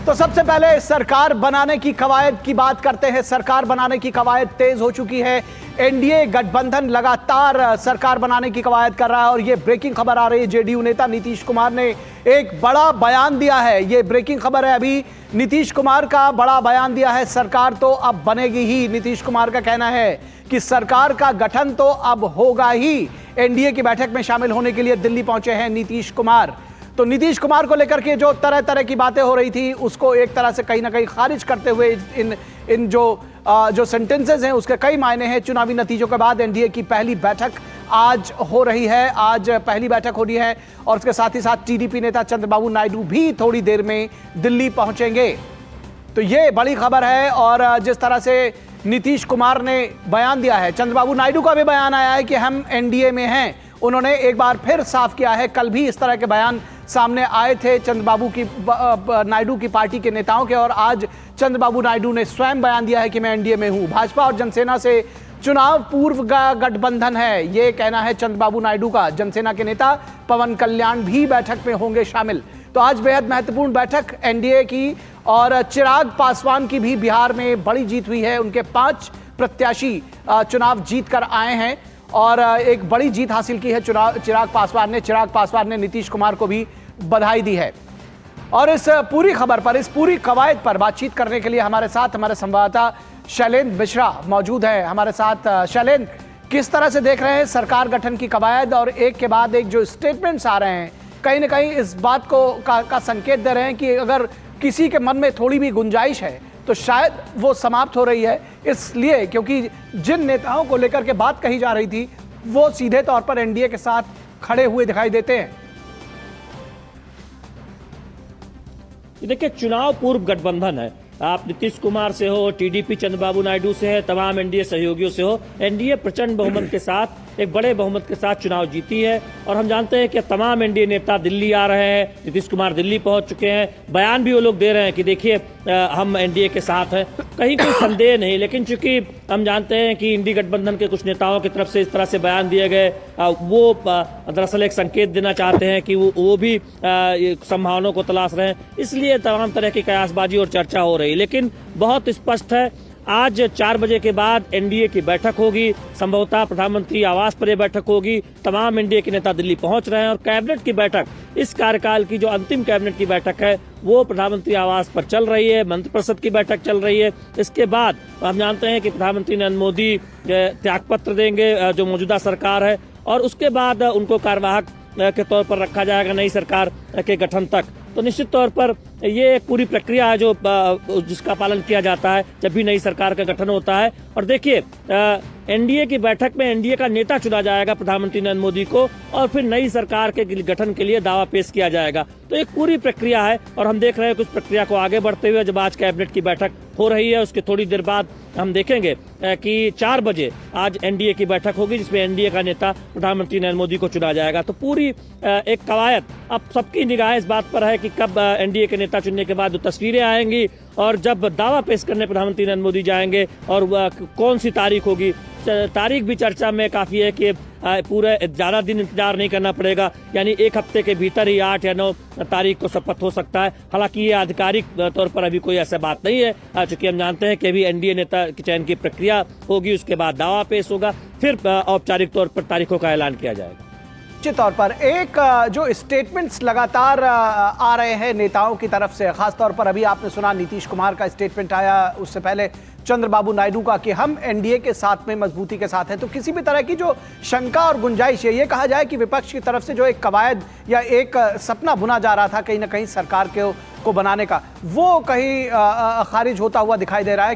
तो सबसे पहले सरकार बनाने की कवायद की बात करते हैं। सरकार बनाने की कवायद तेज हो चुकी है। एनडीए गठबंधन लगातार सरकार बनाने की कवायद कर रहा है और ये ब्रेकिंग खबर आ रही है। जेडीयू नेता नीतीश कुमार ने एक बड़ा बयान दिया है। ये ब्रेकिंग खबर है, अभी नीतीश कुमार का बड़ा बयान दिया है। सरकार तो अब बनेगी ही। नीतीश कुमार का कहना है कि सरकार का गठन तो अब होगा ही। एनडीए की बैठक में शामिल होने के लिए दिल्ली पहुंचे हैं नीतीश कुमार। तो नीतीश कुमार को लेकर के जो तरह तरह की बातें हो रही थी उसको एक तरह से कहीं ना कहीं खारिज करते हुए इन जो सेंटेंसेस हैं उसके कई मायने हैं। चुनावी नतीजों के बाद एनडीए की पहली बैठक आज हो रही है। आज पहली बैठक हो रही है और उसके साथ ही साथ टीडीपी नेता चंद्रबाबू नायडू भी थोड़ी देर में दिल्ली पहुंचेंगे। तो ये बड़ी खबर है। और जिस तरह से नीतीश कुमार ने बयान दिया है, चंद्रबाबू नायडू का भी बयान आया है कि हम एनडीए में हैं। उन्होंने एक बार फिर साफ किया है। कल भी इस तरह के बयान सामने आए थे नायडू की पार्टी के नेताओं के, और आज चंद्रबाबू नायडू ने स्वयं बयान दिया है कि मैं एनडीए में हूं। भाजपा और जनसेना से चुनाव पूर्व का गठबंधन है, ये कहना है चंद्रबाबू नायडू का। जनसेना के नेता पवन कल्याण भी बैठक में होंगे शामिल। तो आज बेहद महत्वपूर्ण बैठक एनडीए की। और चिराग पासवान की भी बिहार में बड़ी जीत हुई है। उनके 5 प्रत्याशी चुनाव जीत कर आए हैं और एक बड़ी जीत हासिल की है चिराग पासवान ने नीतीश कुमार को भी बधाई दी है। और इस पूरी खबर पर, इस पूरी कवायद पर बातचीत करने के लिए हमारे साथ हमारे संवाददाता शैलेंद्र मिश्रा मौजूद है हमारे साथ। शैलेंद्र, किस तरह से देख रहे हैं सरकार गठन की कवायद और एक के बाद एक जो स्टेटमेंट्स आ रहे हैं, कहीं ना कहीं इस बात का संकेत दे रहे हैं कि अगर किसी के मन में थोड़ी भी गुंजाइश है तो शायद वो समाप्त हो रही है, इसलिए क्योंकि जिन नेताओं को लेकर के बात कही जा रही थी वो सीधे तौर पर एनडीए के साथ खड़े हुए दिखाई देते हैं। देखिए, चुनाव पूर्व गठबंधन है। आप नीतीश कुमार से हो, टीडीपी चंद्रबाबू नायडू से है, तमाम एनडीए सहयोगियों से हो, एनडीए प्रचंड बहुमत के साथ, एक बड़े बहुमत के साथ चुनाव जीती है। और हम जानते हैं कि तमाम एनडीए नेता दिल्ली आ रहे हैं। नीतीश कुमार दिल्ली पहुंच चुके हैं। बयान भी वो लोग दे रहे हैं कि देखिए हम एनडीए के साथ हैं। कहीं कोई संदेह नहीं, लेकिन चूंकि हम जानते हैं कि इंडी गठबंधन के कुछ नेताओं की तरफ से इस तरह से बयान दिए गए, वो दरअसल एक संकेत देना चाहते हैं कि वो भी संभावनाओं को तलाश रहे हैं, इसलिए तमाम तरह की कयासबाजी और चर्चा हो रही। लेकिन बहुत स्पष्ट है, आज 4 बजे के बाद एनडीए की बैठक होगी। संभवतः प्रधानमंत्री आवास पर यह बैठक होगी। तमाम एनडीए के नेता दिल्ली पहुंच रहे हैं और कैबिनेट की बैठक, इस कार्यकाल की जो अंतिम कैबिनेट की बैठक है वो प्रधानमंत्री आवास पर चल रही है। मंत्रिपरिषद की बैठक चल रही है। इसके बाद हम जानते हैं कि प्रधानमंत्री नरेंद्र मोदी त्यागपत्र देंगे जो मौजूदा सरकार है, और उसके बाद उनको कार्यवाहक के तौर पर रखा जाएगा नई सरकार के गठन तक। तो निश्चित तौर पर ये एक पूरी प्रक्रिया है जो जिसका पालन किया जाता है जब भी नई सरकार का गठन होता है। और देखिए, एनडीए की बैठक में एनडीए का नेता चुना जाएगा प्रधानमंत्री नरेंद्र मोदी को, और फिर नई सरकार के गठन के लिए दावा पेश किया जाएगा। तो एक पूरी प्रक्रिया है और हम देख रहे हैं कि उस प्रक्रिया को आगे बढ़ते हुए जब आज कैबिनेट की बैठक हो रही है उसके थोड़ी देर बाद हम देखेंगे कि 4 बजे आज एनडीए की बैठक होगी जिसमें एनडीए का नेता प्रधानमंत्री नरेंद्र मोदी को चुना जाएगा। तो पूरी एक कवायद, अब सबकी निगाह इस बात पर है कि कब एनडीए के नेता चुनने के बाद तस्वीरें आएंगी और जब दावा पेश करने प्रधानमंत्री नरेंद्र मोदी जाएंगे और कौन सी तारीख होगी। तारीख भी चर्चा में काफी है कि पूरे ज्यादा दिन इंतजार नहीं करना पड़ेगा, यानी 1 हफ्ते के भीतर ही 8 या 9 तारीख को शपथ हो सकता है। हालांकि ये आधिकारिक तौर पर अभी कोई ऐसा बात नहीं है, चूंकि हम जानते हैं कि अभी एनडीए नेता के चयन की प्रक्रिया होगी, उसके बाद दावा पेश होगा, फिर औपचारिक तौर पर तारीखों का ऐलान किया जाएगा। निश्चित तौर पर एक जो स्टेटमेंट्स लगातार आ रहे हैं नेताओं की तरफ से, खासतौर पर अभी आपने सुना नीतीश कुमार का स्टेटमेंट आया, उससे पहले चंद्रबाबू नायडू का कि हम एनडीए के साथ में मजबूती के साथ हैं। तो किसी भी तरह की जो शंका और गुंजाइश है, ये कहा जाए कि विपक्ष की तरफ से जो एक कवायद या एक सपना बुना जा रहा था कहीं ना कहीं सरकार को बनाने का, वो कहीं खारिज होता हुआ दिखाई दे रहा है।